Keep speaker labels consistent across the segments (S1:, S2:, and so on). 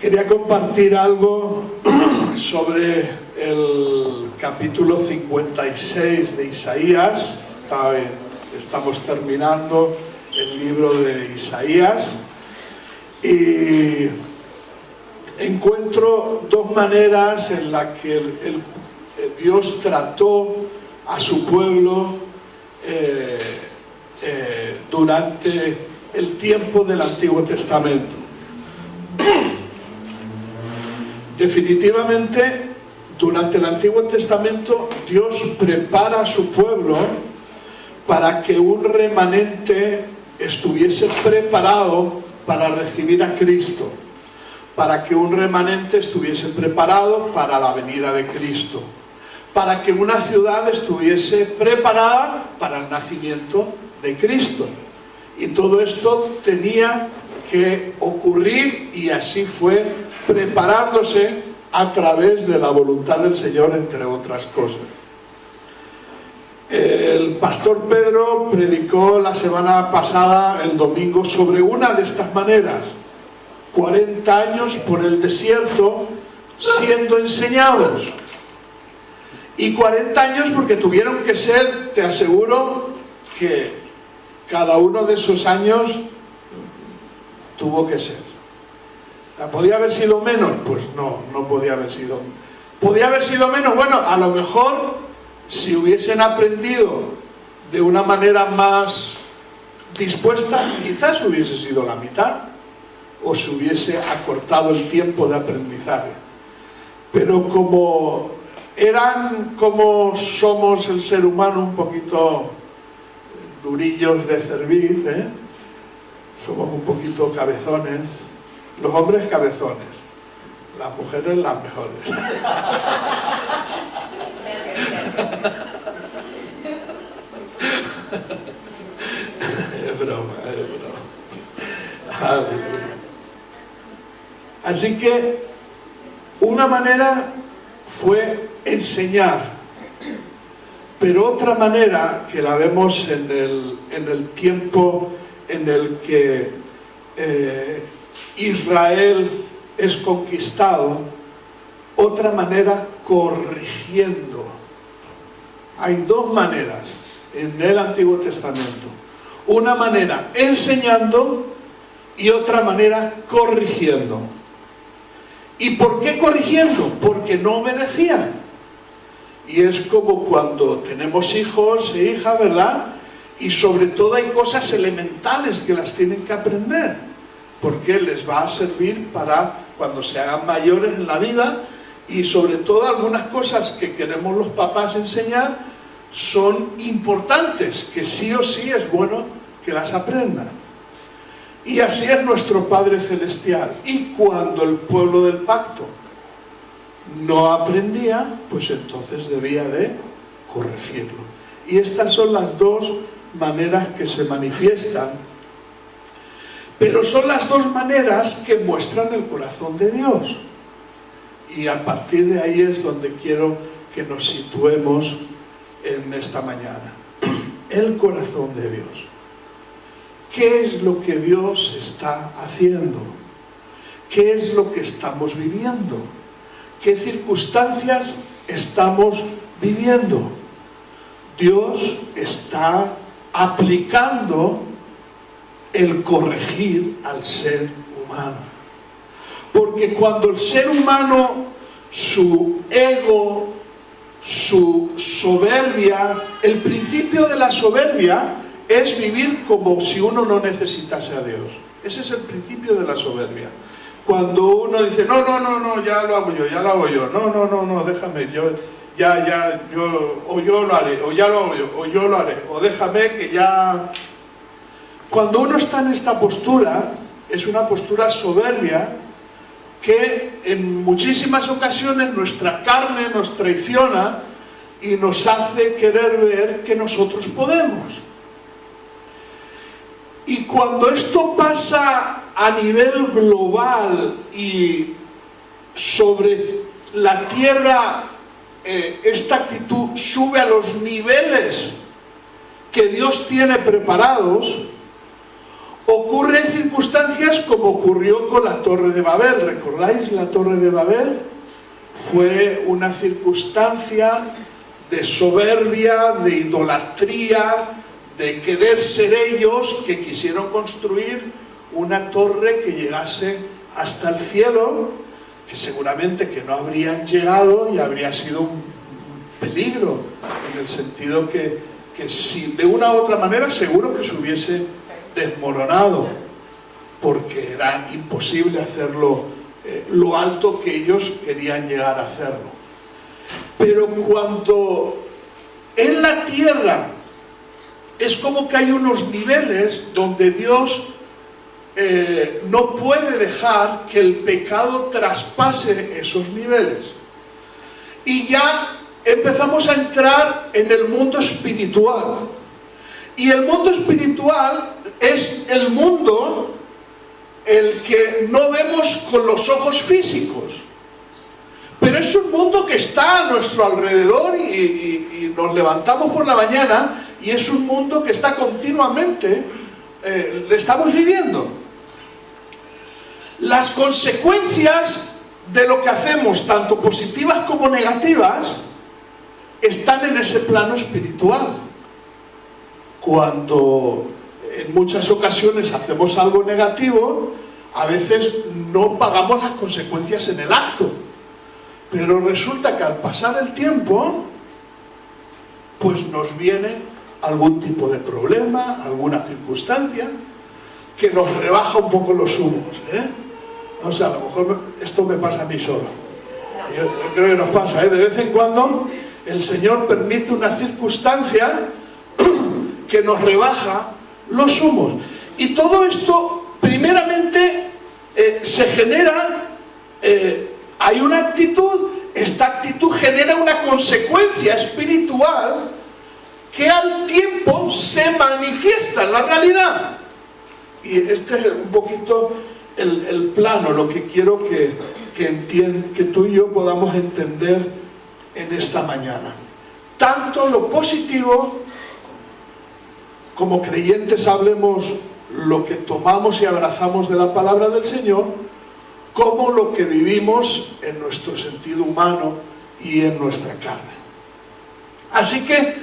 S1: Quería compartir algo sobre el capítulo 56 de Isaías. Estamos terminando el libro de Isaías y encuentro dos maneras en las que Dios trató a su pueblo durante el tiempo del Antiguo Testamento. Definitivamente, durante el Antiguo Testamento, Dios prepara a su pueblo para que un remanente estuviese preparado para recibir a Cristo, para que un remanente estuviese preparado para la venida de Cristo, para que una ciudad estuviese preparada para el nacimiento de Cristo. Y todo esto tenía que ocurrir, y así fue, preparándose a través de la voluntad del Señor, entre otras cosas. El pastor Pedro predicó la semana pasada, el domingo, sobre una de estas maneras: 40 años por el desierto siendo enseñados. Y 40 años porque tuvieron que ser, te aseguro, que cada uno de esos años tuvo que ser. ¿Podía haber sido menos? Pues no podía haber sido. ¿Podía haber sido menos? Bueno, a lo mejor si hubiesen aprendido de una manera más dispuesta, quizás hubiese sido la mitad, o se hubiese acortado el tiempo de aprendizaje. Pero como somos el ser humano, un poquito durillos de cerviz, somos un poquito cabezones. Los hombres cabezones, las mujeres las mejores. Es broma. Aleluya. Así que una manera fue enseñar, pero otra manera, que la vemos en el tiempo en el que Israel es conquistado, otra manera, corrigiendo. Hay dos maneras en el Antiguo Testamento: una manera enseñando y otra manera corrigiendo. ¿Y por qué corrigiendo? Porque no obedecían. Y es como cuando tenemos hijos e hijas, ¿verdad? Y sobre todo hay cosas elementales que las tienen que aprender, porque les va a servir para cuando se hagan mayores en la vida. Y sobre todo algunas cosas que queremos los papás enseñar son importantes, que sí o sí es bueno que las aprendan. Y así es nuestro Padre Celestial. Y cuando el pueblo del pacto no aprendía, pues entonces debía de corregirlo. Y estas son las dos maneras que se manifiestan, pero son las dos maneras que muestran el corazón de Dios. Y a partir de ahí es donde quiero que nos situemos en esta mañana. El corazón de Dios. ¿Qué es lo que Dios está haciendo? ¿Qué es lo que estamos viviendo? ¿Qué circunstancias estamos viviendo? Dios está aplicando el corregir al ser humano. Porque cuando el ser humano, su ego, su soberbia, el principio de la soberbia es vivir como si uno no necesitase a Dios. Ese es el principio de la soberbia. Cuando uno dice, no, ya lo hago yo, no, déjame, yo lo haré, o ya lo hago yo, o yo lo haré, o déjame que ya... Cuando uno está en esta postura, es una postura soberbia que en muchísimas ocasiones nuestra carne nos traiciona y nos hace querer ver que nosotros podemos. Y cuando esto pasa a nivel global y sobre la tierra, esta actitud sube a los niveles que Dios tiene preparados, ocurren circunstancias como ocurrió con la Torre de Babel. ¿Recordáis la Torre de Babel? Fue una circunstancia de soberbia, de idolatría, de querer ser ellos, que quisieron construir una torre que llegase hasta el cielo, que seguramente que no habrían llegado y habría sido un peligro, en el sentido que si de una u otra manera seguro que se hubiese desmoronado, porque era imposible hacerlo lo alto que ellos querían llegar a hacerlo. Pero cuando en la tierra es como que hay unos niveles donde Dios no puede dejar que el pecado traspase esos niveles, y ya empezamos a entrar en el mundo espiritual. Y el mundo espiritual es el mundo el que no vemos con los ojos físicos, pero es un mundo que está a nuestro alrededor y nos levantamos por la mañana y es un mundo que está continuamente, le estamos viviendo. Las consecuencias de lo que hacemos, tanto positivas como negativas, están en ese plano espiritual. Cuando en muchas ocasiones hacemos algo negativo, a veces no pagamos las consecuencias en el acto, pero resulta que al pasar el tiempo, pues nos viene algún tipo de problema, alguna circunstancia que nos rebaja un poco los humos, O sea, a lo mejor esto me pasa a mí solo. Yo creo que nos pasa, de vez en cuando el Señor permite una circunstancia que nos rebaja los humos. Y todo esto, primeramente, se genera, hay una actitud, esta actitud genera una consecuencia espiritual que al tiempo se manifiesta en la realidad. Y este es un poquito el plano, lo que quiero que tú y yo podamos entender en esta mañana. Tanto lo positivo, como creyentes hablemos lo que tomamos y abrazamos de la palabra del Señor, como lo que vivimos en nuestro sentido humano y en nuestra carne. Así que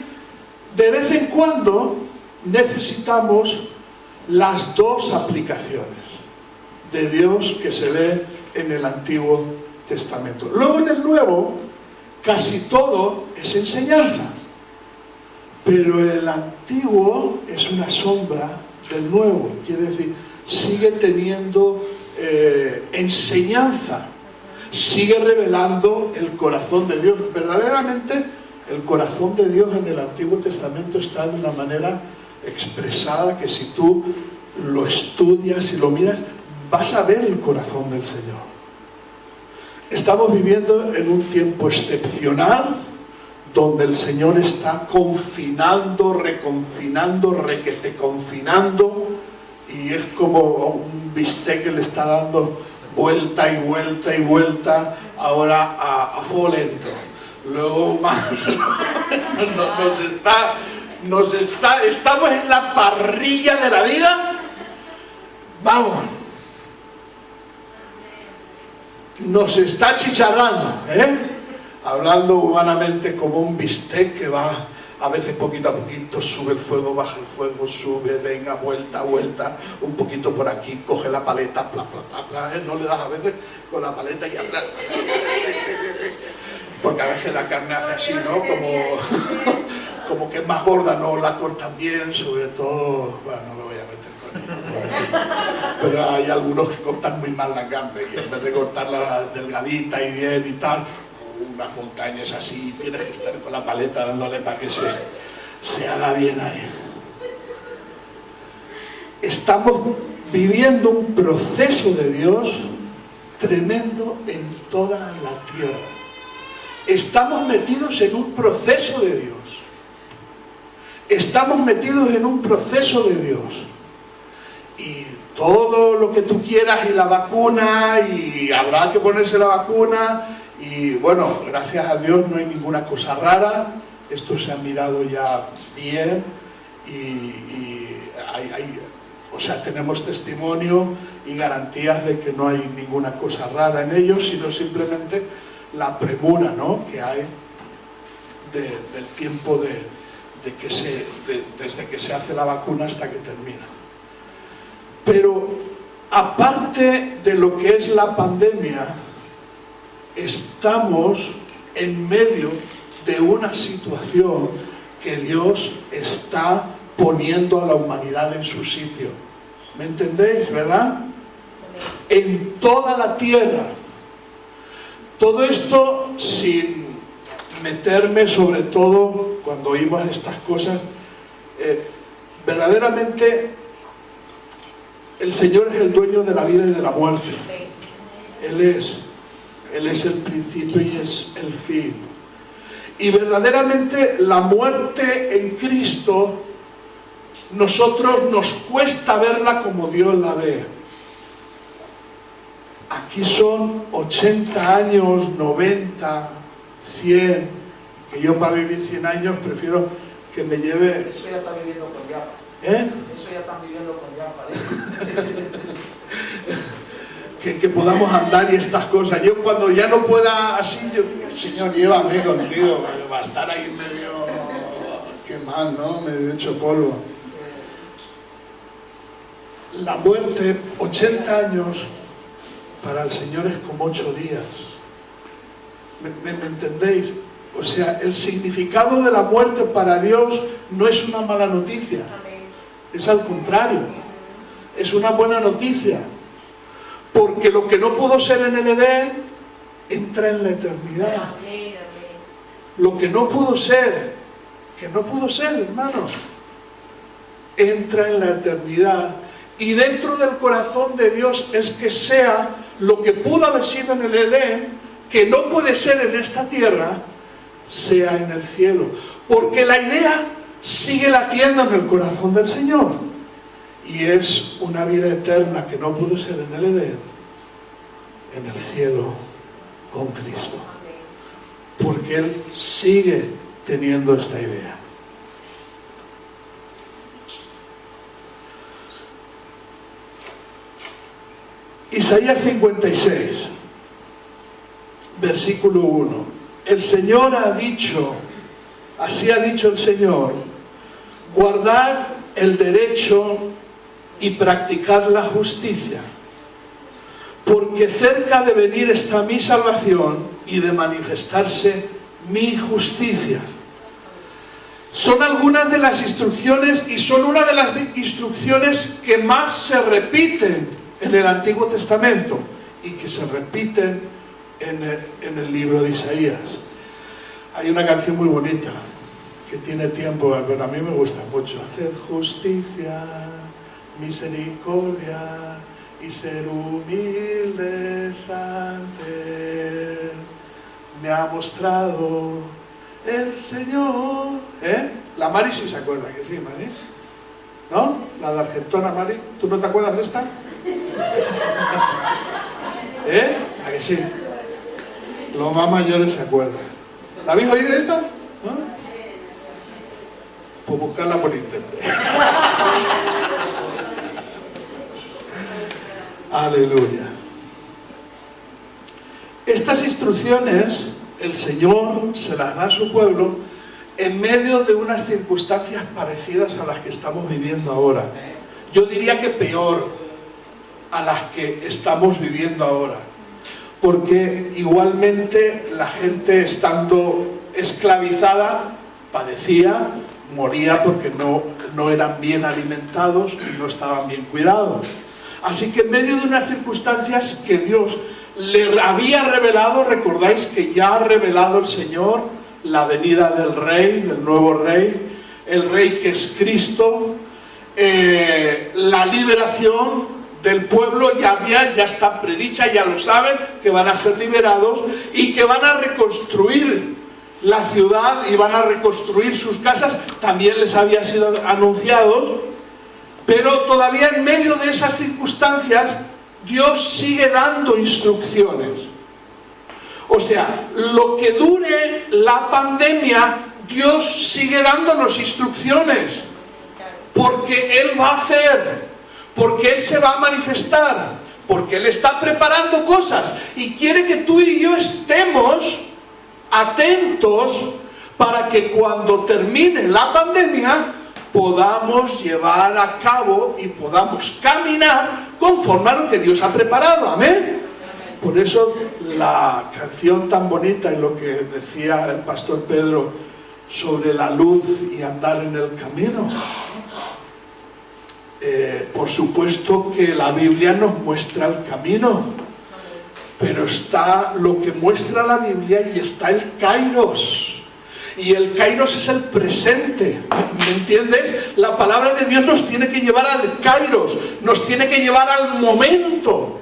S1: de vez en cuando necesitamos las dos aplicaciones de Dios que se ve en el Antiguo Testamento. Luego en el Nuevo casi todo es enseñanza, pero el Antiguo es una sombra del Nuevo, quiere decir, sigue teniendo enseñanza, sigue revelando el corazón de Dios. Verdaderamente el corazón de Dios en el Antiguo Testamento está de una manera expresada que si tú lo estudias y lo miras, vas a ver el corazón del Señor. Estamos viviendo en un tiempo excepcional donde el Señor está confinando, reconfinando, requete confinando, y es como un bistec que le está dando vuelta y vuelta y vuelta, ahora a fuego lento, luego más. Estamos en la parrilla de la vida, vamos, nos está chicharrando, hablando humanamente, como un bistec que va a veces poquito a poquito, sube el fuego, baja el fuego, sube, venga, vuelta, vuelta, un poquito por aquí, coge la paleta, pla, pla, pla, pla, no le das a veces con la paleta y atrás, porque a veces la carne hace así, ¿no? Como que es más gorda, no la cortan bien, sobre todo, bueno, no me voy a meter con ello, pero hay algunos que cortan muy mal la carne, y en vez de cortarla delgadita y bien y tal, unas montañas así, tienes que estar con la paleta dándole para que se haga bien ahí. Estamos viviendo un proceso de Dios tremendo en toda la tierra. Estamos metidos en un proceso de Dios. Estamos metidos en un proceso de Dios. Y todo lo que tú quieras, y la vacuna, y habrá que ponerse la vacuna, y bueno, gracias a Dios no hay ninguna cosa rara, esto se ha mirado ya bien, y O sea, tenemos testimonio y garantías de que no hay ninguna cosa rara en ellos, sino simplemente la premura, ¿no?, que hay del tiempo desde que se hace la vacuna hasta que termina. Pero aparte de lo que es la pandemia, estamos en medio de una situación que Dios está poniendo a la humanidad en su sitio. ¿Me entendéis, verdad? En toda la tierra. Todo esto sin meterme, sobre todo cuando oímos estas cosas, verdaderamente el Señor es el dueño de la vida y de la muerte. Él es el principio y es el fin. Y verdaderamente la muerte en Cristo, nosotros nos cuesta verla como Dios la ve. Aquí son 80 años, 90, 100, que yo para vivir 100 años prefiero que me lleve...
S2: Eso ya está viviendo con Yapa. Eso ya están viviendo con Yapa.
S1: Que podamos andar y estas cosas. Yo cuando ya no pueda así, Señor, llévame contigo, va a estar ahí medio... Qué mal, ¿no? Medio hecho polvo. La muerte, 80 años, para el Señor es como 8 días. ¿Me entendéis? O sea, el significado de la muerte para Dios no es una mala noticia. Es al contrario. Es una buena noticia. Porque lo que no pudo ser en el Edén, entra en la eternidad. Lo que no pudo ser, hermanos, entra en la eternidad. Y dentro del corazón de Dios es que sea lo que pudo haber sido en el Edén, que no puede ser en esta tierra, sea en el cielo. Porque la idea sigue latiendo en el corazón del Señor. Y es una vida eterna que no pudo ser en el Edén, en el cielo con Cristo. Porque Él sigue teniendo esta idea. Isaías 56, versículo 1. El Señor ha dicho, así ha dicho el Señor, guardad el derecho y practicad la justicia, porque cerca de venir está mi salvación y de manifestarse mi justicia. Son algunas de las instrucciones y son una de las instrucciones que más se repiten en el Antiguo Testamento y que se repiten en el libro de Isaías. Hay una canción muy bonita que tiene tiempo, pero a mí me gusta mucho. Haced justicia, misericordia y ser humildes ante Él. Me ha mostrado el Señor. La Mari sí se acuerda, que sí, Mari, ¿no? La de Argentona, Mari. ¿Tú no te acuerdas de esta? ¿A que sí? Los más mayores se acuerdan. ¿La habéis oído esta? ¿No? Pues buscarla por internet. Aleluya. Estas instrucciones el Señor se las da a su pueblo en medio de unas circunstancias parecidas a las que estamos viviendo ahora. Yo diría que peor a las que estamos viviendo ahora. Porque igualmente la gente, estando esclavizada, padecía, moría porque no eran bien alimentados y no estaban bien cuidados. Así que en medio de unas circunstancias que Dios le había revelado, recordáis que ya ha revelado el Señor la venida del Rey, del nuevo Rey, el Rey que es Cristo, la liberación del pueblo ya está predicha, ya lo saben, que van a ser liberados y que van a reconstruir la ciudad y van a reconstruir sus casas. También les había sido anunciado, pero todavía en medio de esas circunstancias Dios sigue dando instrucciones. O sea, lo que dure la pandemia, Dios sigue dándonos instrucciones, porque Él va a hacer. porque Él se va a manifestar, porque Él está preparando cosas y quiere que tú y yo estemos atentos para que cuando termine la pandemia podamos llevar a cabo y podamos caminar conforme a lo que Dios ha preparado. Amén. Por eso la canción tan bonita y lo que decía el pastor Pedro sobre la luz y andar en el camino. Por supuesto que la Biblia nos muestra el camino, pero está lo que muestra la Biblia y está el Kairos. Y el Kairos es el presente, ¿me entiendes? La palabra de Dios nos tiene que llevar al Kairos, nos tiene que llevar al momento.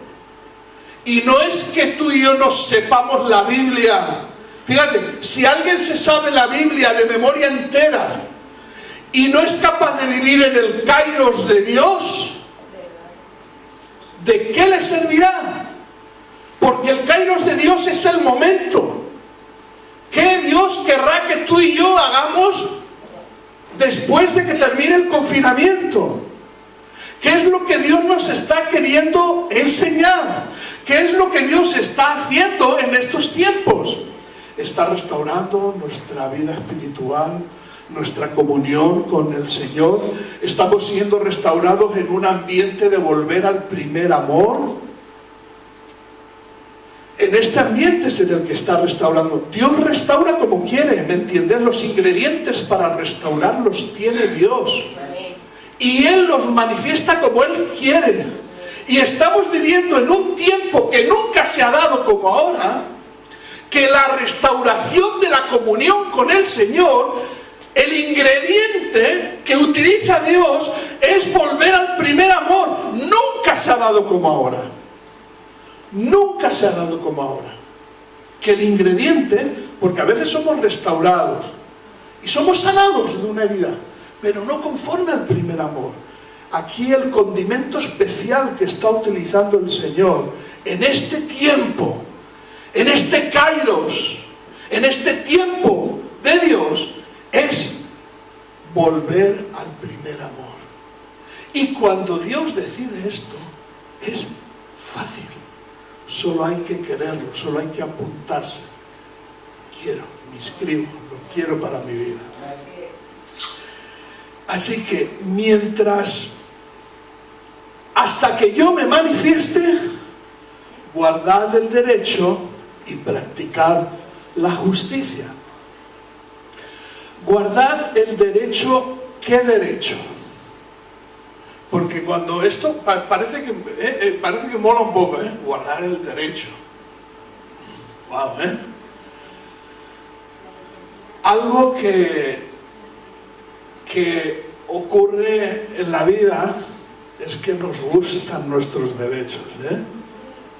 S1: Y no es que tú y yo nos sepamos la Biblia. Fíjate, si alguien se sabe la Biblia de memoria entera y no es capaz de vivir en el Kairos de Dios, ¿de qué le servirá? Porque el Kairos de Dios es el momento. ¿Qué Dios querrá que tú y yo hagamos después de que termine el confinamiento? ¿Qué es lo que Dios nos está queriendo enseñar? ¿Qué es lo que Dios está haciendo en estos tiempos? Está restaurando nuestra vida espiritual, nuestra comunión con el Señor. Estamos siendo restaurados en un ambiente de volver al primer amor. En este ambiente es en el que está restaurando. Dios restaura como quiere, ¿me entiendes? Los ingredientes para restaurar los tiene Dios. Y Él los manifiesta como Él quiere. Y estamos viviendo en un tiempo que nunca se ha dado como ahora, que la restauración de la comunión con el Señor, el ingrediente que utiliza Dios es volver al primer amor. Nunca se ha dado como ahora. Nunca se ha dado como ahora. Que el ingrediente, porque a veces somos restaurados y somos sanados de una herida, pero no conforme al primer amor. Aquí el condimento especial que está utilizando el Señor en este tiempo, en este Kairos, en este tiempo de Dios, es volver al primer amor. Y cuando Dios decide esto, es fácil. Solo hay que quererlo, solo hay que apuntarse. Quiero, me inscribo, lo quiero para mi vida. Así que hasta que yo me manifieste, guardad el derecho y practicad la justicia. Guardad el derecho, ¿qué derecho? Porque cuando esto parece que mola un poco, guardar el derecho. Wow, Algo que ocurre en la vida es que nos gustan nuestros derechos,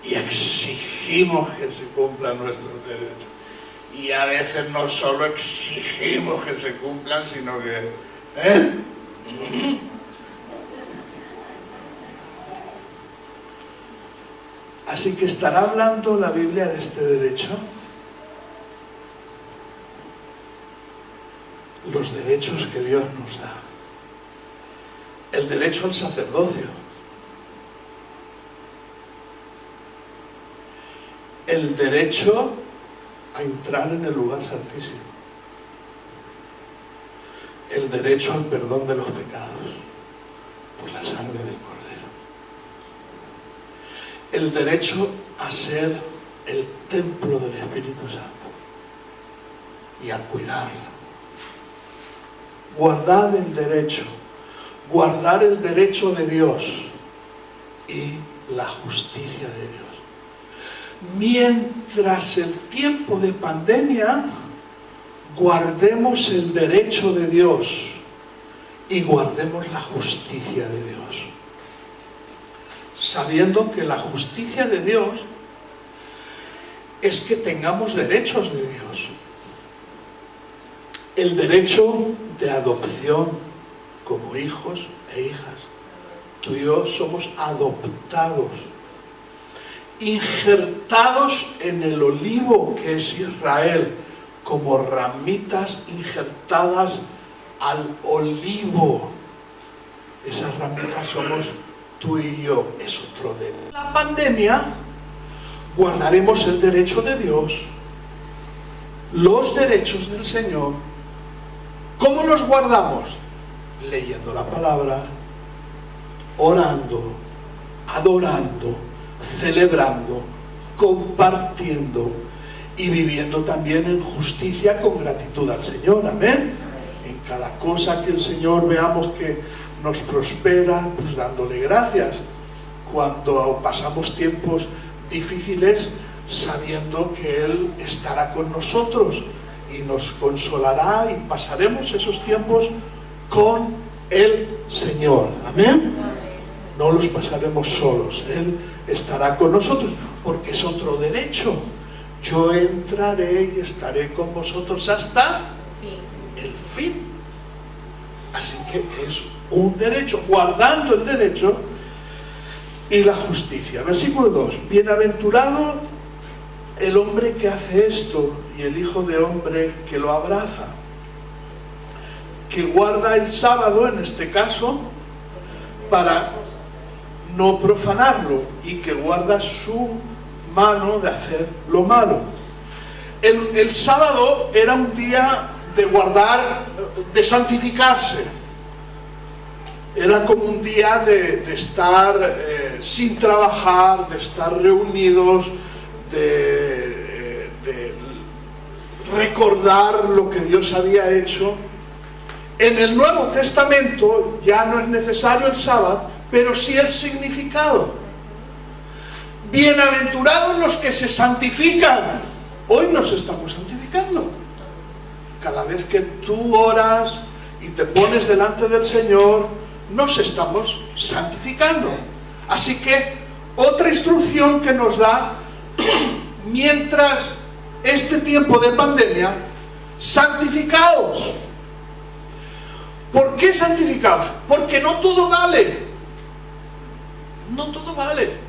S1: y exigimos que se cumplan nuestros derechos. Y a veces no solo exigimos que se cumplan, sino que Así que ¿estará hablando la Biblia de este derecho? Los derechos que Dios nos da. El derecho al sacerdocio. El derecho a entrar en el lugar santísimo. El derecho al perdón de los pecados por la sangre del Cordero. El derecho a ser el templo del Espíritu Santo y a cuidarlo. Guardad el derecho, guardar el derecho de Dios y la justicia de Dios. Mientras el tiempo de pandemia, guardemos el derecho de Dios y guardemos la justicia de Dios. Sabiendo que la justicia de Dios es que tengamos derechos de Dios. El derecho de adopción como hijos e hijas. Tú y yo somos adoptados, injertados en el olivo que es Israel, como ramitas injertadas al olivo. Esas ramitas somos tú y yo, es otro derecho. La pandemia, guardaremos el derecho de Dios, los derechos del Señor. ¿Cómo los guardamos? Leyendo la palabra, orando, adorando, celebrando, compartiendo y viviendo también en justicia con gratitud al Señor. Amén. En cada cosa que el Señor veamos que nos prospera, pues dándole gracias. Cuando pasamos tiempos difíciles, sabiendo que Él estará con nosotros y nos consolará, y pasaremos esos tiempos con el Señor. Amén. No los pasaremos solos, Él estará con nosotros, porque es otro derecho. Yo entraré y estaré con vosotros hasta el fin. Así que es un derecho, guardando el derecho y la justicia. Versículo 2. Bienaventurado el hombre que hace esto y el hijo de hombre que lo abraza, que guarda el sábado, en este caso, para no profanarlo, y que guarda su mano de hacer lo malo. El sábado era un día de guardar, de santificarse. Era como un día de estar sin trabajar, de estar reunidos, de recordar lo que Dios había hecho. En el Nuevo Testamento ya no es necesario el sábado, pero sí el significado. Bienaventurados los que se santifican. Hoy nos estamos santificando. Cada vez que tú oras y te pones delante del Señor, nos estamos santificando. Así que otra instrucción que nos da, mientras este tiempo de pandemia, santificaos. ¿Por qué santificaos? Porque no todo vale. No todo vale.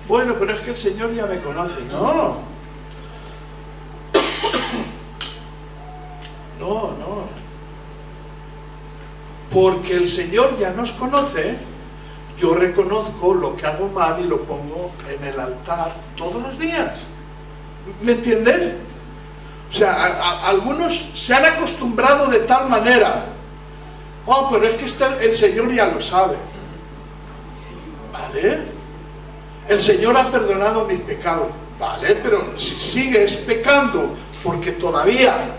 S1: Bueno, pero es que el Señor ya me conoce. No. No. Porque el Señor ya nos conoce. Yo reconozco lo que hago mal y lo pongo en el altar todos los días. ¿Me entiendes? O sea, algunos se han acostumbrado de tal manera. Oh, pero es que el Señor ya lo sabe. ¿Vale? El Señor ha perdonado mis pecados. ¿Vale? Pero si sigues pecando porque todavía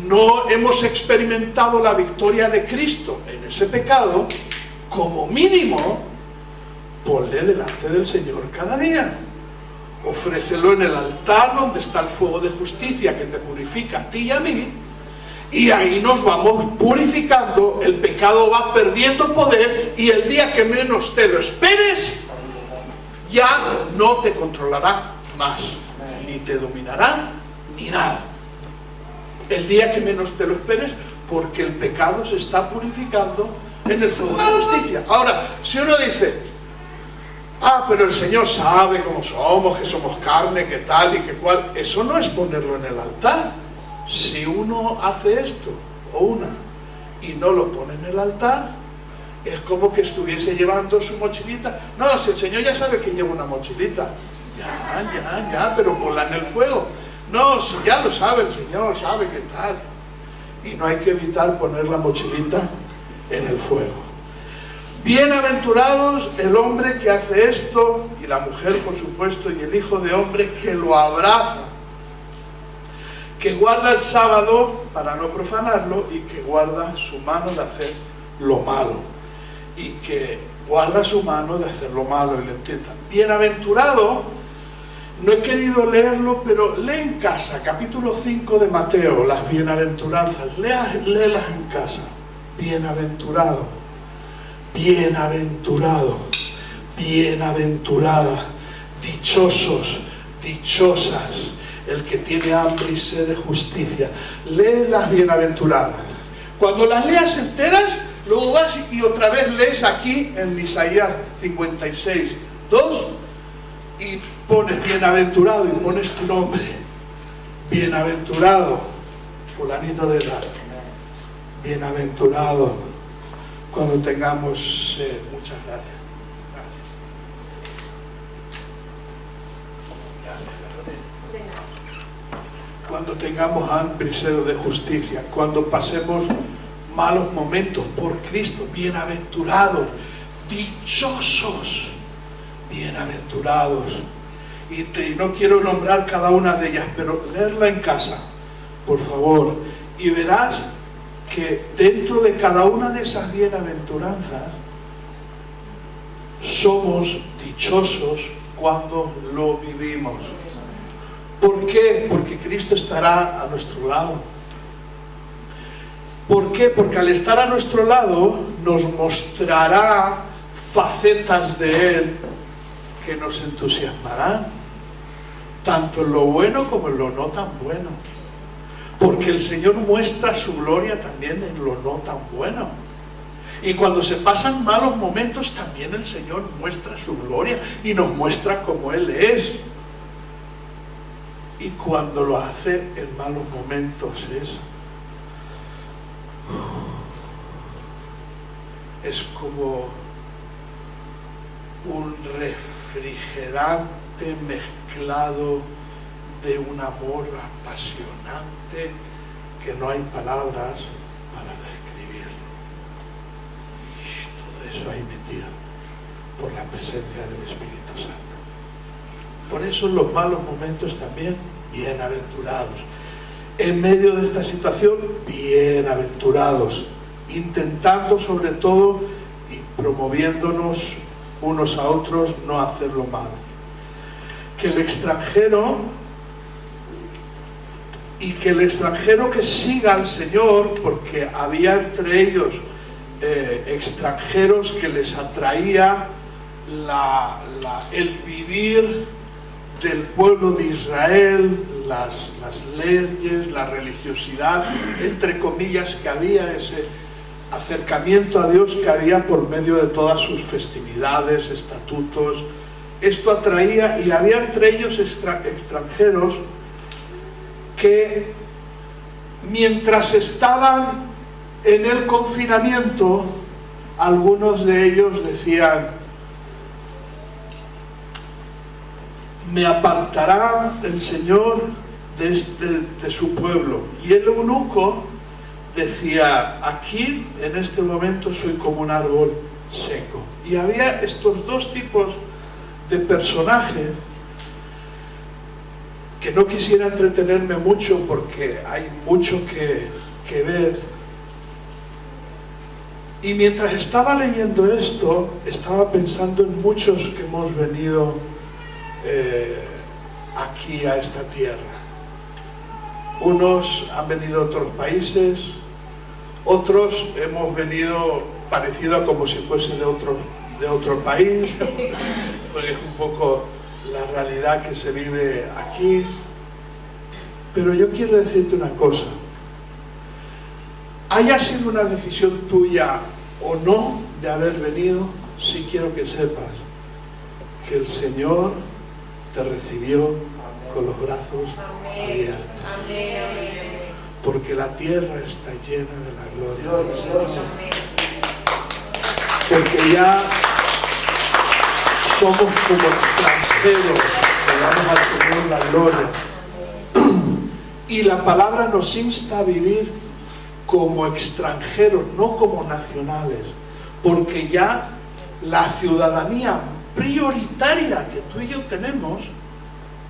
S1: no hemos experimentado la victoria de Cristo en ese pecado, como mínimo, ponle delante del Señor cada día. Ofrécelo en el altar donde está el fuego de justicia que te purifica a ti y a mí, y ahí nos vamos purificando. El pecado va perdiendo poder, y el día que menos te lo esperes, ya no te controlará más, ni te dominará, ni nada. El día que menos te lo esperes, porque el pecado se está purificando en el fuego de justicia. Ahora, si uno dice, pero el Señor sabe cómo somos, que somos carne, que tal y que cual, eso no es ponerlo en el altar. Si uno hace esto, o una, y no lo pone en el altar, es como que estuviese llevando su mochilita. No, si el Señor ya sabe que lleva una mochilita, ya, pero ponla en el fuego. No, si ya lo sabe el Señor, sabe qué tal. Y no hay que evitar poner la mochilita en el fuego. Bienaventurados el hombre que hace esto, y la mujer, por supuesto, y el hijo de hombre que lo abraza, que guarda el sábado para no profanarlo, y que guarda su mano de hacer lo malo, y que guarda su mano de hacer lo malo, y lo intenta. Bienaventurado, no he querido leerlo, pero lee en casa, capítulo 5 de Mateo, las bienaventuranzas, léelas en casa. Bienaventurado, bienaventurado, bienaventurada, dichosos, dichosas, el que tiene hambre y sed de justicia. Lee las bienaventuradas. Cuando las leas enteras, luego vas y otra vez lees aquí en Isaías 56, 2, y pones bienaventurado y pones tu nombre. Bienaventurado fulanito de tal. Bienaventurado cuando tengamos sed. Muchas gracias. Cuando tengamos hambre y sed de justicia, cuando pasemos malos momentos por Cristo, bienaventurados, dichosos, bienaventurados. Y no quiero nombrar cada una de ellas, pero leerla en casa, por favor, y verás que dentro de cada una de esas bienaventuranzas somos dichosos cuando lo vivimos. ¿Por qué? Porque Cristo estará a nuestro lado. ¿Por qué? Porque al estar a nuestro lado nos mostrará facetas de Él que nos entusiasmarán, tanto en lo bueno como en lo no tan bueno. Porque el Señor muestra su gloria también en lo no tan bueno. Y cuando se pasan malos momentos, también el Señor muestra su gloria y nos muestra cómo Él es. Y cuando lo hace en malos momentos es como un refrigerante mezclado de un amor apasionante que no hay palabras para describirlo. Y todo eso ahí metido por la presencia del Espíritu Santo. Por eso en los malos momentos también, bienaventurados. En medio de esta situación, bienaventurados. Intentando sobre todo y promoviéndonos unos a otros no hacer lo malo. Que el extranjero que siga al Señor, porque había entre ellos extranjeros que les atraía el vivir del pueblo de Israel, las leyes, la religiosidad, entre comillas, que había, ese acercamiento a Dios que había por medio de todas sus festividades, estatutos. Esto atraía, y había entre ellos extranjeros que mientras estaban en el confinamiento, algunos de ellos decían: me apartará el Señor de su pueblo. Y el eunuco decía: aquí en este momento soy como un árbol seco. Y había estos dos tipos de personajes que no quisiera entretenerme mucho porque hay mucho que ver. Y mientras estaba leyendo esto, estaba pensando en muchos que hemos venido aquí a esta tierra. Unos han venido de otros países, otros hemos venido parecido a como si fuese de otro país, porque es un poco la realidad que se vive aquí. Pero yo quiero decirte una cosa: haya sido una decisión tuya o no de haber venido, sí quiero que sepas que el Señor te recibió con los brazos abiertos. Porque la tierra está llena de la gloria del Señor. Porque ya somos como extranjeros, le damos al Señor la gloria. Y la palabra nos insta a vivir como extranjeros, no como nacionales, porque ya la ciudadanía prioritaria que tú y yo tenemos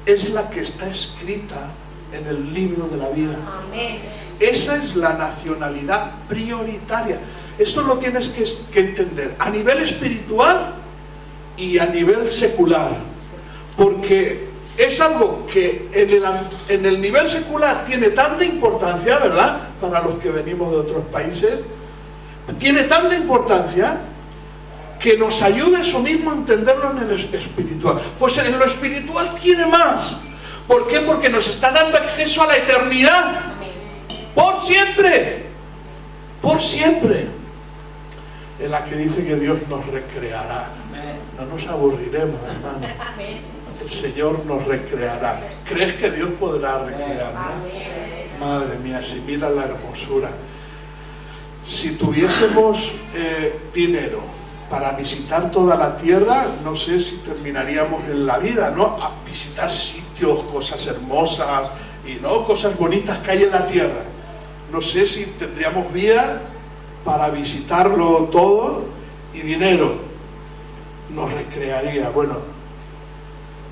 S1: es la que está escrita en el libro de la vida. Amén. Esa es la nacionalidad prioritaria. Esto lo tienes que entender a nivel espiritual y a nivel secular, porque es algo que en el nivel secular tiene tanta importancia, ¿verdad? Para los que venimos de otros países, tiene tanta importancia que nos ayuda eso mismo a entenderlo en el espiritual. Pues en lo espiritual tiene más. ¿Por qué? Porque nos está dando acceso a la eternidad. Por siempre. Por siempre. En la que dice que Dios nos recreará. No nos aburriremos, hermano. El Señor nos recreará. ¿Crees que Dios podrá recrearnos? Madre mía, si mira la hermosura. Si tuviésemos dinero para visitar toda la tierra, no sé si terminaríamos en la vida, ¿no? A visitar sitios, cosas hermosas y no cosas bonitas que hay en la tierra. No sé si tendríamos vida para visitarlo todo, y dinero nos recrearía. Bueno,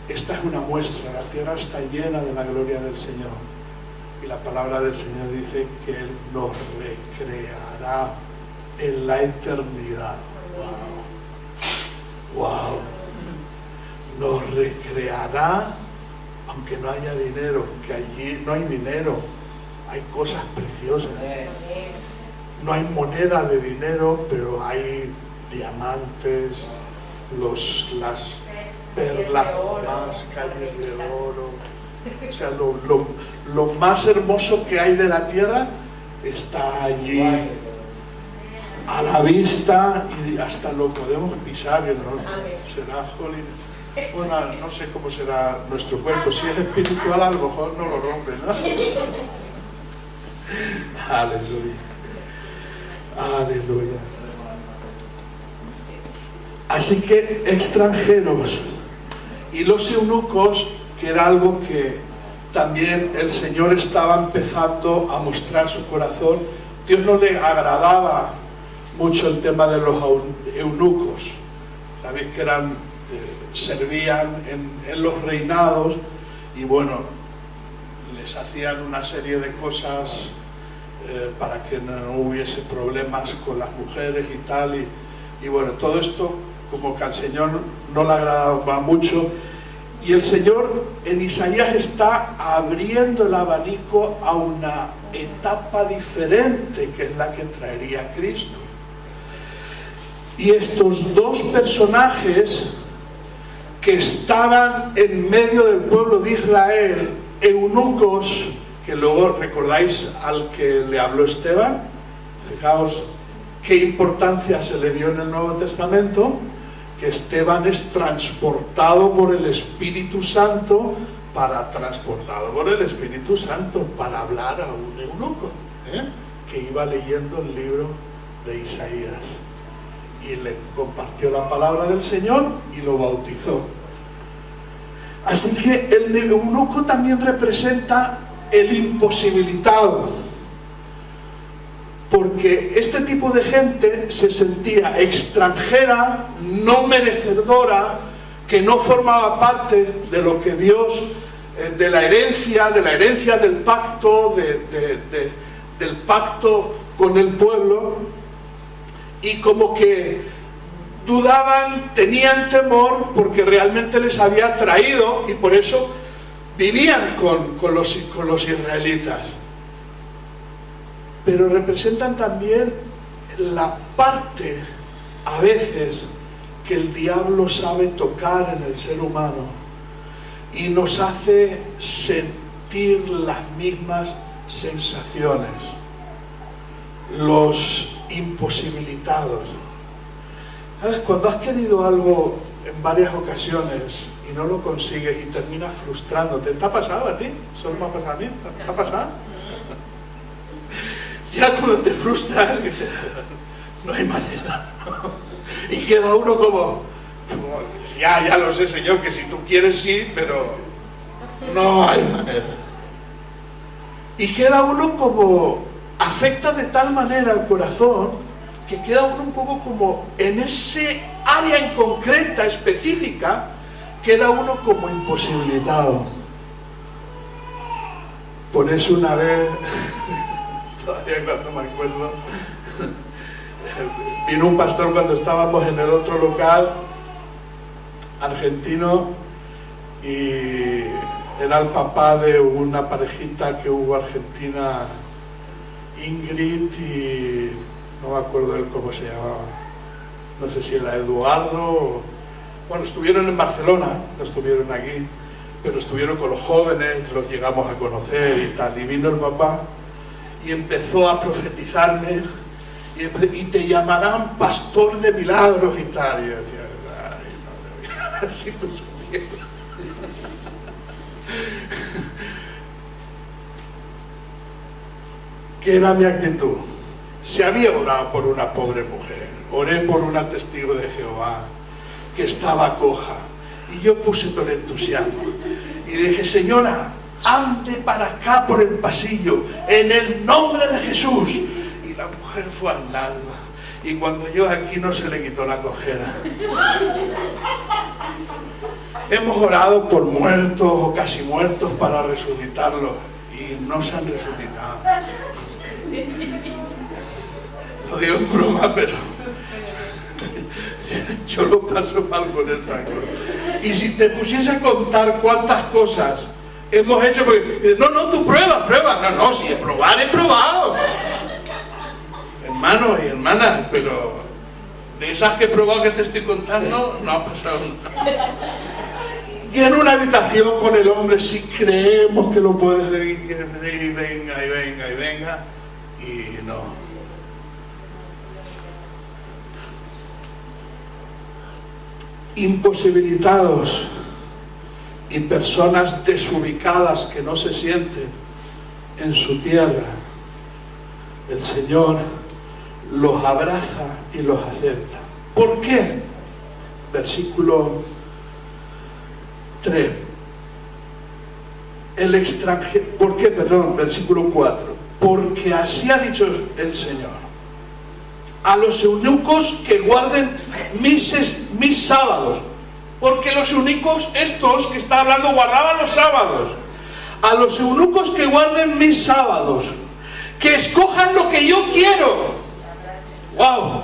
S1: esta es una muestra. La tierra está llena de la gloria del Señor, y la palabra del Señor dice que Él nos recreará en la eternidad. Wow, wow. Nos recreará, aunque no haya dinero, que allí no hay dinero, hay cosas preciosas. No hay moneda de dinero, pero hay diamantes, las perlas más, calles de oro. O sea, lo más hermoso que hay de la tierra está allí a la vista, y hasta lo podemos pisar, ¿no? Será jolín. Bueno, no sé cómo será nuestro cuerpo. Si es espiritual, a lo mejor no lo rompe, ¿no? Aleluya. Aleluya. Así que extranjeros y los eunucos, que era algo que también el Señor estaba empezando a mostrar su corazón. Dios no le agradaba mucho el tema de los eunucos. Sabéis que servían en los reinados, y bueno, les hacían una serie de cosas para que no hubiese problemas con las mujeres y tal, y bueno, todo esto como que al Señor no le agradaba mucho, y el Señor en Isaías está abriendo el abanico a una etapa diferente, que es la que traería Cristo. Y estos dos personajes que estaban en medio del pueblo de Israel, eunucos, que luego recordáis al que le habló Esteban, fijaos qué importancia se le dio en el Nuevo Testamento, que Esteban es transportado por el Espíritu Santo para hablar a un eunuco, que iba leyendo el libro de Isaías, y le compartió la palabra del Señor y lo bautizó. Así que el eunuco también representa el imposibilitado, porque este tipo de gente se sentía extranjera, no merecedora, que no formaba parte de lo que Dios, de la herencia del pacto, del pacto con el pueblo, y como que dudaban, tenían temor, porque realmente les había traído, y por eso vivían con los israelitas. Pero representan también la parte, a veces, que el diablo sabe tocar en el ser humano y nos hace sentir las mismas sensaciones. Los imposibilitados. ¿Sabes? Cuando has querido algo en varias ocasiones y no lo consigues y terminas frustrándote, ¿te ha pasado a ti? ¿Solo me ha pasado a mí? ¿Te ha pasado? Ya cuando te frustras dices, no hay manera, ¿no? Y queda uno como, ya lo sé, Señor, que si tú quieres sí, pero no hay manera. Y queda uno como, afecta de tal manera al corazón, que queda uno un poco como en ese área en concreta, específica, queda uno como imposibilitado. Por eso una vez, todavía cuando me acuerdo, vino un pastor cuando estábamos en el otro local, argentino, y era el papá de una parejita que hubo argentina, Ingrid, y no me acuerdo él cómo se llamaba, no sé si era Eduardo, bueno, estuvieron en Barcelona, no estuvieron aquí, pero estuvieron con los jóvenes, los llegamos a conocer y tal, y vino el papá y empezó a profetizarme, y te llamarán pastor de milagros y tal, y yo decía, ay, madre, si tú supieras. ¿Qué era mi actitud? se había orado por una pobre mujer. Oré por una testigo de Jehová que estaba coja. Y yo puse todo el entusiasmo. Y dije, señora, ande para acá por el pasillo, en el nombre de Jesús. Y la mujer fue andando. Y cuando yo aquí no se le quitó la cojera. Hemos orado por muertos o casi muertos para resucitarlos. Y no se han resucitado. Lo digo en broma, pero yo lo paso mal con esta cosa. Y si te pusiese a contar cuántas cosas hemos hecho, porque no, tú prueba. No, si he probado. Hermanos y hermanas, pero de esas que he probado que te estoy contando, no ha pasado nada. Y en una habitación con el hombre, si creemos que lo puedes decir, y venga, y no. Imposibilitados y personas desubicadas que no se sienten en su tierra, el Señor los abraza y los acepta. ¿Por qué? Versículo 3. El extranjero, ¿por qué? Perdón, versículo 4. Porque así ha dicho el Señor: a los eunucos que guarden mis sábados. Porque los eunucos, estos que está hablando, guardaban los sábados. A los eunucos que guarden mis sábados, que escojan lo que yo quiero. ¡Wow!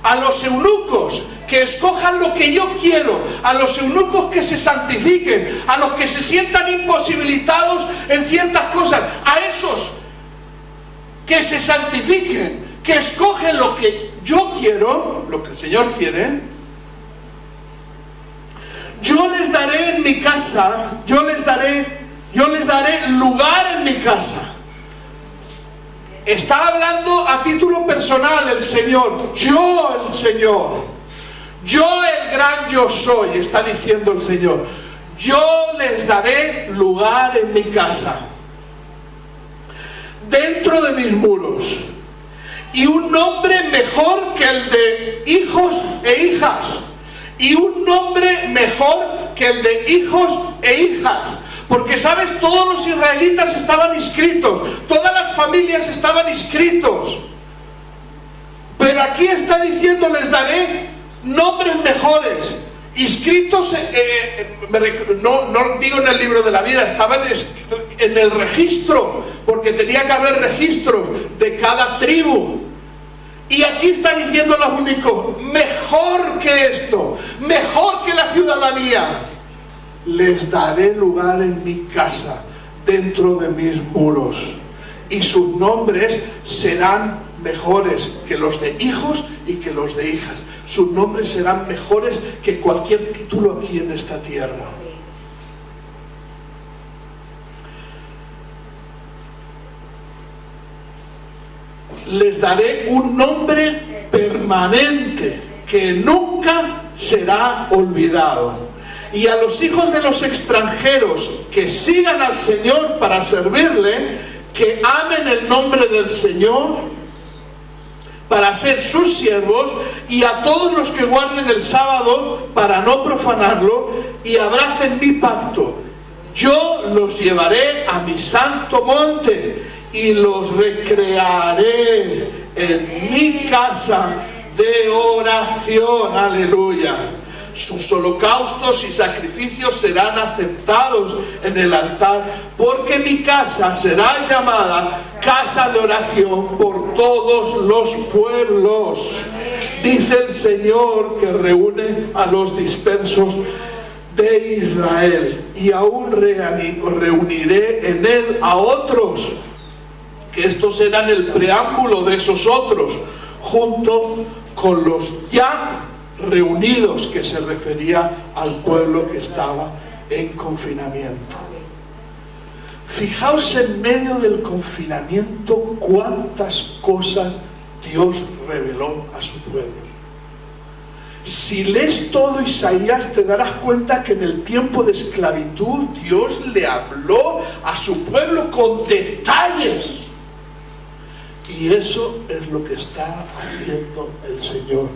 S1: A los eunucos que escojan lo que yo quiero, a los eunucos que se santifiquen, a los que se sientan imposibilitados en ciertas cosas, a esos que se santifiquen, que escogen lo que yo quiero, lo que el Señor quiere. Yo les daré en mi casa, yo les daré lugar en mi casa. Está hablando a título personal el Señor. Yo el Señor. Yo el gran yo soy, está diciendo el Señor. Yo les daré lugar en mi casa, dentro de mis muros, y un nombre mejor que el de hijos e hijas, y un nombre mejor que el de hijos e hijas. Porque, ¿sabes? Todos los israelitas estaban inscritos, todas las familias estaban inscritos. Pero aquí está diciendo, les daré nombres mejores, inscritos, no digo en el libro de la vida, estaban en el registro, porque tenía que haber registros de cada tribu. Y aquí está diciendo los únicos, mejor que esto, mejor que la ciudadanía. Les daré lugar en mi casa, dentro de mis muros, y sus nombres serán mejores que los de hijos y que los de hijas. Sus nombres serán mejores que cualquier título aquí en esta tierra. Les daré un nombre permanente que nunca será olvidado. Y a los hijos de los extranjeros que sigan al Señor para servirle, que amen el nombre del Señor para ser sus siervos, y a todos los que guarden el sábado para no profanarlo y abracen mi pacto, yo los llevaré a mi santo monte y los recrearé en mi casa de oración. Aleluya. Sus holocaustos y sacrificios serán aceptados en el altar, porque mi casa será llamada casa de oración por todos los pueblos. Dice el Señor, que reúne a los dispersos de Israel, y aún reuniré en él a otros, que estos serán el preámbulo de esos otros, junto con los ya reunidos, que se refería al pueblo que estaba en confinamiento. Fijaos, en medio del confinamiento, cuántas cosas Dios reveló a su pueblo. Si lees todo Isaías, te darás cuenta que en el tiempo de esclavitud Dios le habló a su pueblo con detalles. Y eso es lo que está haciendo el Señor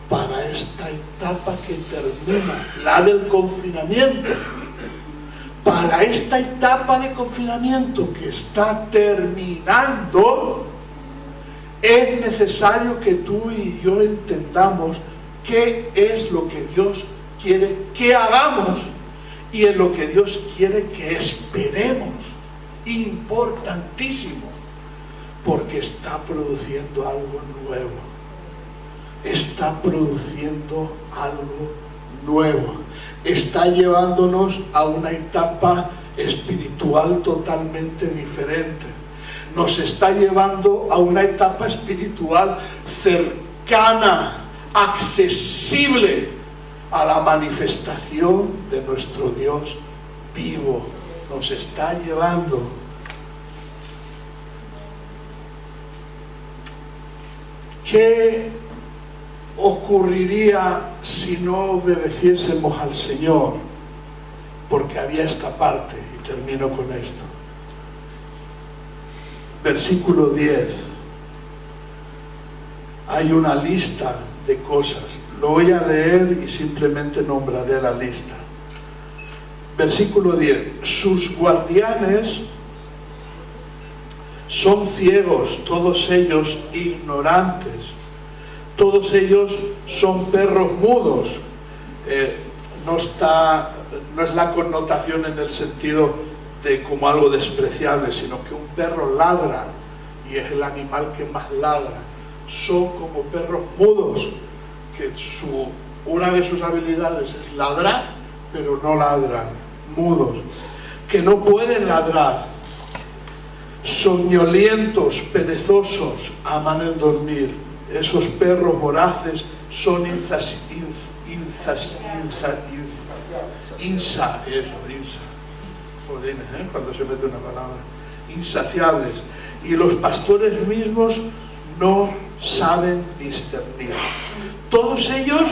S1: para esta etapa que termina, la del confinamiento. Para esta etapa de confinamiento que está terminando, es necesario que tú y yo entendamos qué es lo que Dios quiere que hagamos y en lo que Dios quiere que esperemos. Importantísimo, porque está produciendo algo nuevo. Está produciendo algo nuevo. Está llevándonos a una etapa espiritual totalmente diferente. Nos está llevando a una etapa espiritual cercana, accesible a la manifestación de nuestro Dios vivo. Nos está llevando. ¿Qué ocurriría si no obedeciésemos al Señor? Porque había esta parte, y termino con esto. Versículo 10. Hay una lista de cosas. Lo voy a leer y simplemente nombraré la lista. Versículo 10. Sus guardianes son ciegos, todos ellos ignorantes. Todos ellos son perros mudos. No es la connotación en el sentido de como algo despreciable, sino que un perro ladra y es el animal que más ladra. Son como perros mudos, que una de sus habilidades es ladrar, pero no ladran, mudos, que no pueden ladrar, soñolientos, perezosos, aman el dormir. Esos perros voraces son cuando se mete una palabra, insaciables, y los pastores mismos no saben discernir. Todos ellos,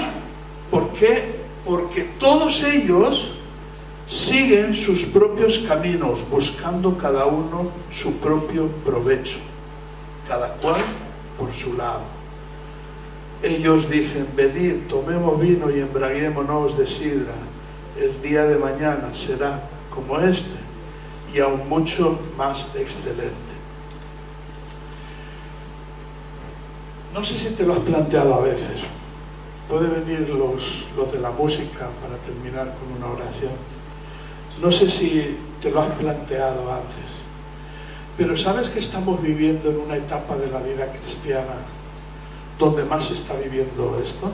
S1: ¿por qué? Porque todos ellos siguen sus propios caminos, buscando cada uno su propio provecho, cada cual por su lado. Ellos dicen: venid, tomemos vino y embriaguémonos de sidra. El día de mañana será como este, y aún mucho más excelente. No sé si te lo has planteado a veces. Puede venir los de la música para terminar con una oración. No sé si te lo has planteado antes, pero ¿sabes que estamos viviendo en una etapa de la vida cristiana donde más se está viviendo esto?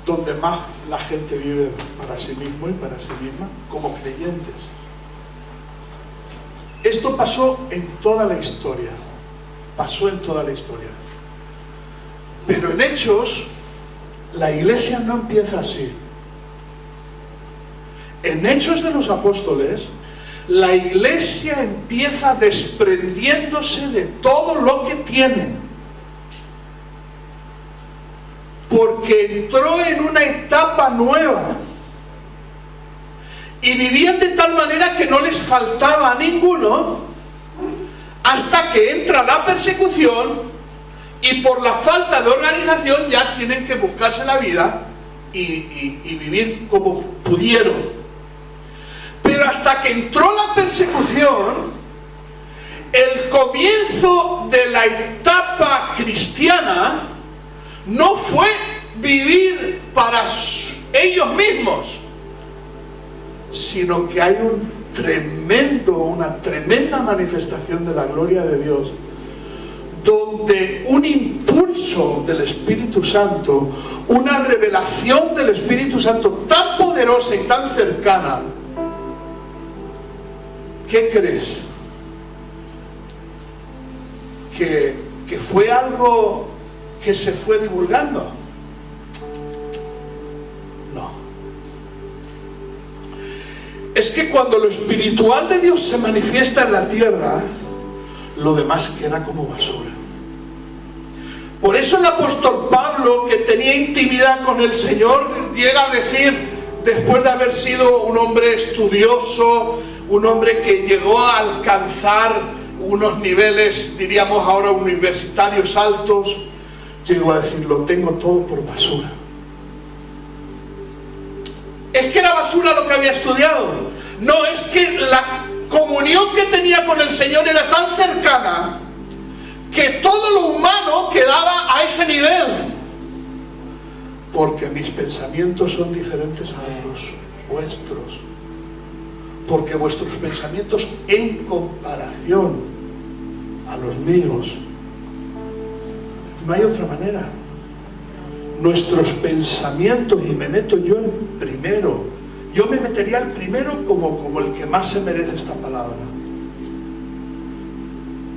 S1: Donde más la gente vive para sí mismo y para sí misma, como creyentes. Esto pasó en toda la historia. Pasó en toda la historia. Pero en Hechos, la iglesia no empieza así. En Hechos de los Apóstoles, la iglesia empieza desprendiéndose de todo lo que tiene, porque entró en una etapa nueva y vivían de tal manera que no les faltaba a ninguno, hasta que entra la persecución y por la falta de organización ya tienen que buscarse la vida y vivir como pudieron. Pero hasta que entró la persecución, el comienzo de la etapa cristiana no fue vivir para ellos mismos, sino que hay una tremenda manifestación de la gloria de Dios, donde un impulso del Espíritu Santo, una revelación del Espíritu Santo tan poderosa y tan cercana. ¿Qué crees? ¿Que fue algo que se fue divulgando? No. Es que cuando lo espiritual de Dios se manifiesta en la tierra, lo demás queda como basura. Por eso el apóstol Pablo, que tenía intimidad con el Señor, llega a decir, después de haber sido un hombre estudioso, un hombre que llegó a alcanzar unos niveles, diríamos ahora, universitarios altos, llego a decir, lo tengo todo por basura. Es que era basura lo que había estudiado. No, es que la comunión que tenía con el Señor era tan cercana que todo lo humano quedaba a ese nivel. Porque mis pensamientos son diferentes a los vuestros. Porque vuestros pensamientos en comparación a los míos, no hay otra manera. Nuestros pensamientos, y me meto yo el primero, yo me metería el primero como el que más se merece esta palabra,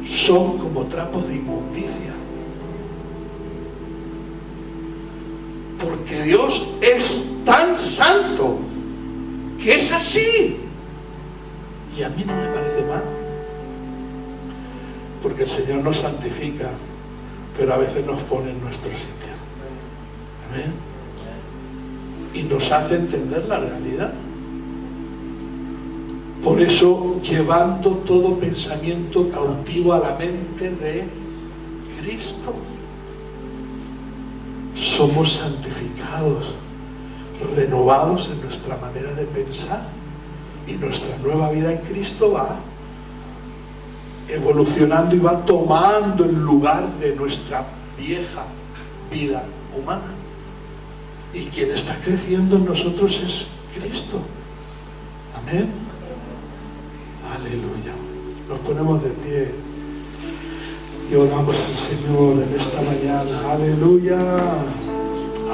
S1: son como trapos de inmundicia. Porque Dios es tan santo que es así. Y a mí no me parece mal, porque el Señor nos santifica, pero a veces nos pone en nuestro sitio. Amén. Y nos hace entender la realidad. Por eso, llevando todo pensamiento cautivo a la mente de Cristo, somos santificados, renovados en nuestra manera de pensar. Y nuestra nueva vida en Cristo va evolucionando y va tomando el lugar de nuestra vieja vida humana. Y quien está creciendo en nosotros es Cristo. Amén. Aleluya. Nos ponemos de pie y oramos al Señor en esta mañana. Aleluya.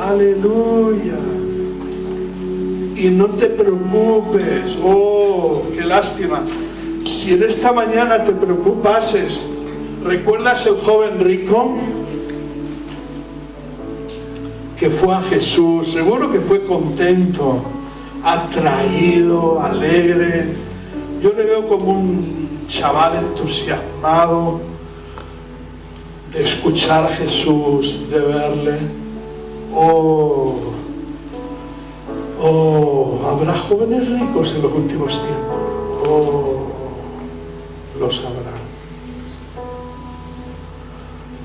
S1: Aleluya. Y no te preocupes, oh, qué lástima. Si en esta mañana te preocupases, ¿recuerdas el joven rico que fue a Jesús? Seguro que fue contento, atraído, alegre. Yo le veo como un chaval entusiasmado de escuchar a Jesús, de verle. ¿Habrá jóvenes ricos en los últimos tiempos? Los habrá.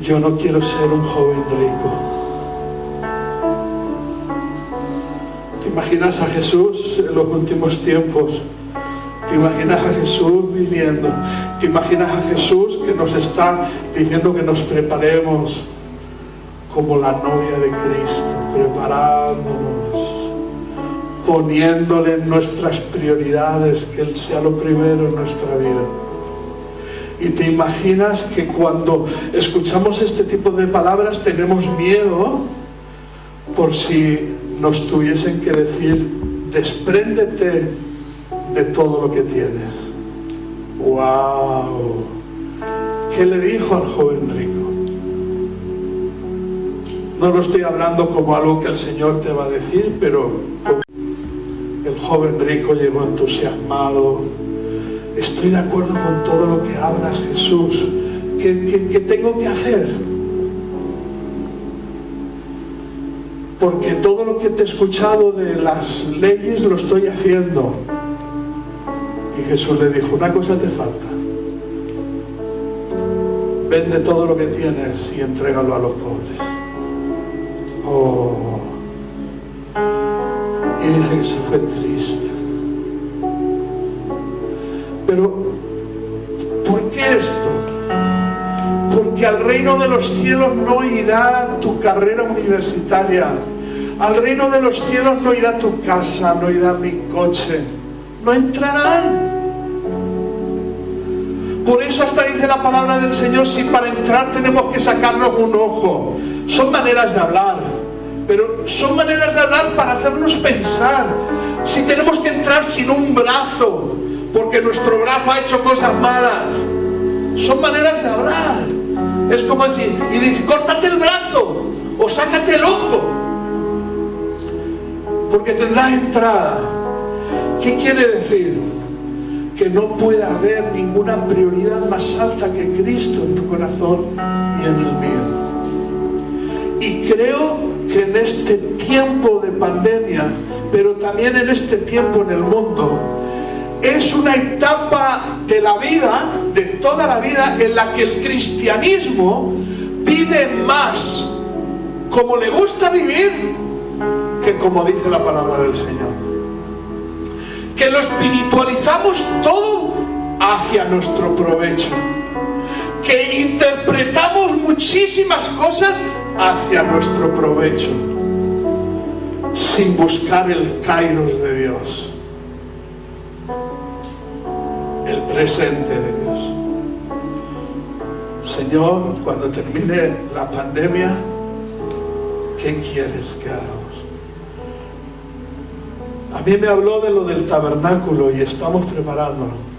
S1: Yo no quiero ser un joven rico. ¿Te imaginas a Jesús en los últimos tiempos? ¿Te imaginas a Jesús viniendo? ¿Te imaginas a Jesús que nos está diciendo que nos preparemos como la novia de Cristo, preparándonos, poniéndole en nuestras prioridades, que Él sea lo primero en nuestra vida? Y te imaginas que cuando escuchamos este tipo de palabras tenemos miedo por si nos tuviesen que decir, despréndete de todo lo que tienes. ¡Wow! ¿Qué le dijo al joven rico? No lo estoy hablando como algo que el Señor te va a decir, pero el joven rico llegó entusiasmado. Estoy de acuerdo con todo lo que hablas, Jesús. ¿Qué tengo que hacer? Porque todo lo que te he escuchado de las leyes lo estoy haciendo. Y Jesús le dijo, una cosa te falta. Vende todo lo que tienes y entrégalo a los pobres. Oh. Y dice que se fue triste. Pero, ¿por qué esto? Porque al reino de los cielos no irá tu carrera universitaria. Al reino de los cielos no irá tu casa, no irá mi coche. No entrarán. Por eso hasta dice la palabra del Señor, si para entrar tenemos que sacarnos un ojo. Son maneras de hablar, pero son maneras de hablar para hacernos pensar. Si tenemos que entrar sin un brazo, porque nuestro brazo ha hecho cosas malas, son maneras de hablar. Es como decir, y dice, córtate el brazo o sácate el ojo, porque tendrás entrada. ¿Qué quiere decir? Que no puede haber ninguna prioridad más alta que Cristo en tu corazón y en el mío. Y creo que en este tiempo de pandemia, pero también en este tiempo en el mundo, es una etapa de la vida, de toda la vida, en la que el cristianismo vive más como le gusta vivir que como dice la palabra del Señor. Que lo espiritualizamos todo hacia nuestro provecho. Que interpretamos muchísimas cosas hacia nuestro provecho, sin buscar el kairos de Dios, el presente de Dios. Señor, cuando termine la pandemia, ¿qué quieres que hagamos? A mí me habló de lo del tabernáculo y estamos preparándolo.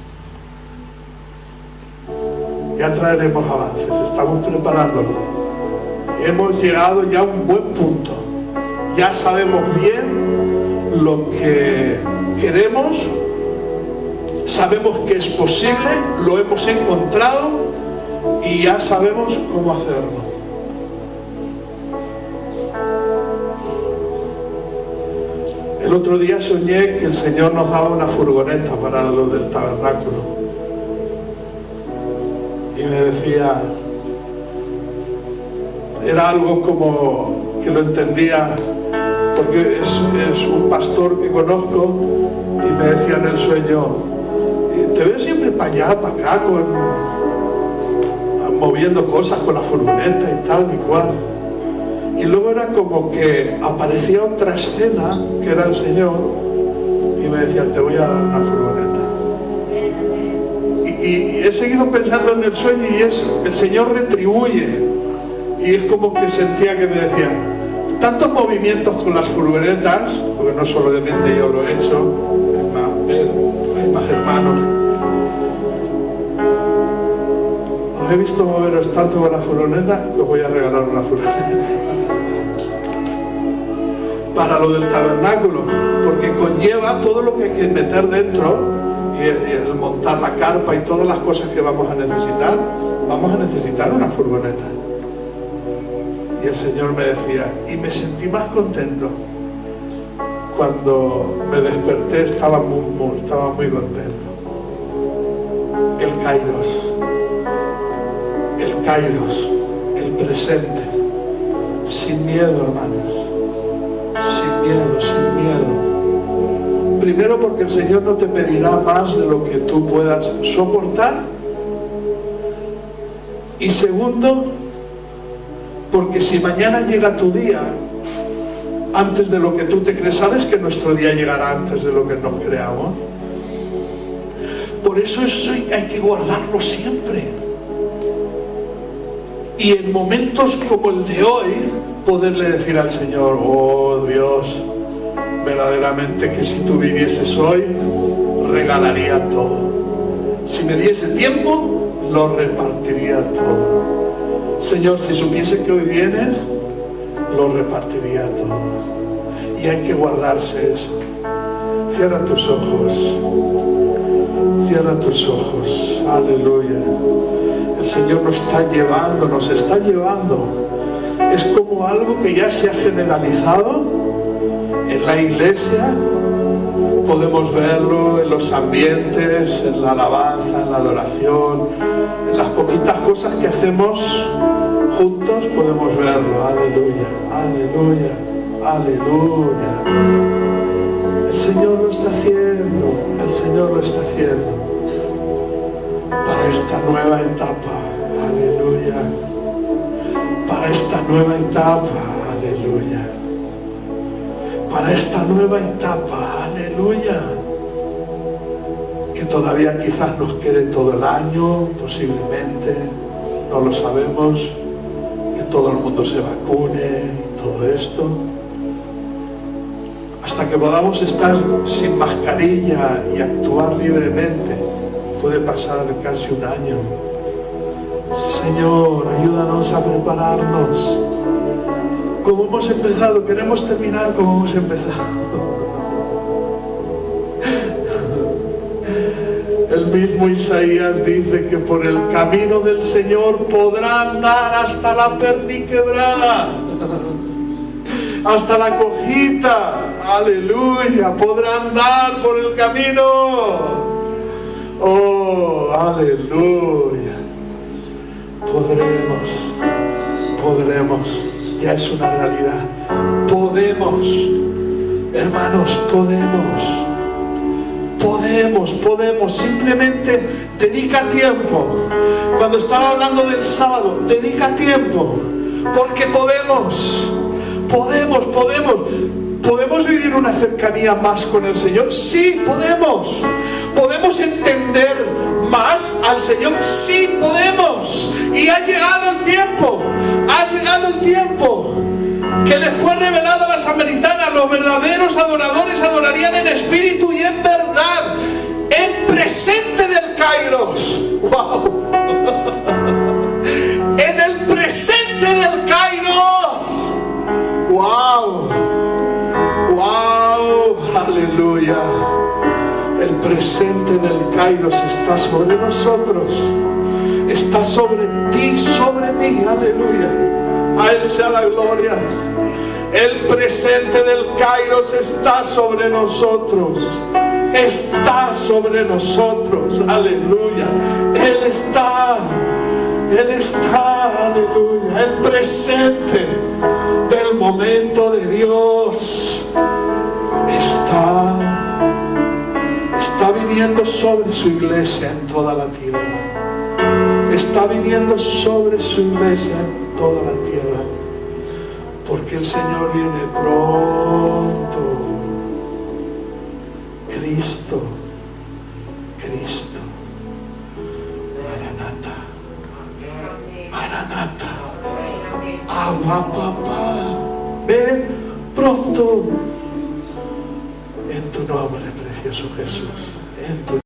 S1: Ya traeremos avances, estamos preparándolo. Hemos llegado ya a un buen punto. Ya sabemos bien lo que queremos, sabemos que es posible, lo hemos encontrado y ya sabemos cómo hacerlo. El otro día soñé que el Señor nos daba una furgoneta para lo del tabernáculo. Y me decía, era algo como que lo entendía, porque es un pastor que conozco, y me decía en el sueño, te veo siempre para allá, para acá, moviendo cosas con la furgoneta y tal y cual. Y luego era como que aparecía otra escena, que era el Señor, y me decía, te voy a dar una furgoneta. Y he seguido pensando en el sueño, y el Señor retribuye. Y es como que sentía que me decía, tantos movimientos con las furgonetas, porque no solamente yo lo he hecho, hay más hermanos. Os he visto moveros tanto con la furgoneta que os voy a regalar una furgoneta. Para lo del tabernáculo, porque conlleva todo lo que hay que meter dentro, y el montar la carpa y todas las cosas que vamos a necesitar una furgoneta. Y el Señor me decía, y me sentí más contento cuando me desperté, estaba muy contento. El kairos, el presente, sin miedo, hermanos. Sin miedo. Primero, porque el Señor no te pedirá más de lo que tú puedas soportar. Y segundo, porque si mañana llega tu día antes de lo que tú te crees, sabes que nuestro día llegará antes de lo que nos creamos. Por eso hay que guardarlo siempre. Y en momentos como el de hoy, poderle decir al Señor, oh Dios, verdaderamente que si tú vinieses hoy, regalaría todo. Si me diese tiempo, lo repartiría todo. Señor, si supiese que hoy vienes, lo repartiría todo. Y hay que guardarse eso. Cierra tus ojos. Cierra tus ojos. Aleluya. El Señor nos está llevando. Es como algo que ya se ha generalizado en la iglesia. Podemos verlo en los ambientes, en la alabanza, en la adoración, en las poquitas cosas que hacemos juntos podemos verlo. Aleluya, aleluya, aleluya. El Señor lo está haciendo, el Señor lo está haciendo para esta nueva etapa. Aleluya. Para esta nueva etapa, aleluya. Para esta nueva etapa, aleluya. Que todavía quizás nos quede todo el año, posiblemente, no lo sabemos, que todo el mundo se vacune y todo esto. Hasta que podamos estar sin mascarilla y actuar libremente, puede pasar casi un año. Señor, ayúdanos a prepararnos. Como hemos empezado, queremos terminar como hemos empezado. El mismo Isaías dice que por el camino del Señor podrá andar hasta la perniquebrada, hasta la cojita. Aleluya, podrá andar por el camino. Oh, aleluya. Podremos, ya es una realidad. Podemos, hermanos, podemos, simplemente dedica tiempo. Cuando estaba hablando del sábado, dedica tiempo, porque podemos vivir una cercanía más con el Señor. Sí, podemos entender más al Señor. Sí, podemos. Y ha llegado el tiempo que le fue revelado a la samaritana. Los verdaderos adoradores adorarían en espíritu y en verdad, en presente del Kairos. ¡Wow! En el presente del Kairos. ¡Wow! ¡Wow! ¡Aleluya! El presente del Kairos está sobre nosotros. Está sobre ti, sobre mí. ¡Aleluya! A Él sea la gloria. El presente del Kairos está sobre nosotros. Está sobre nosotros. Aleluya. Él está, aleluya. El presente del momento de Dios está viniendo sobre su iglesia en toda la tierra. Está viniendo sobre su iglesia en toda la tierra. Porque el Señor viene pronto. Cristo. Maranata. Abba, papá. Ven pronto. En tu nombre, precioso Jesús. En tu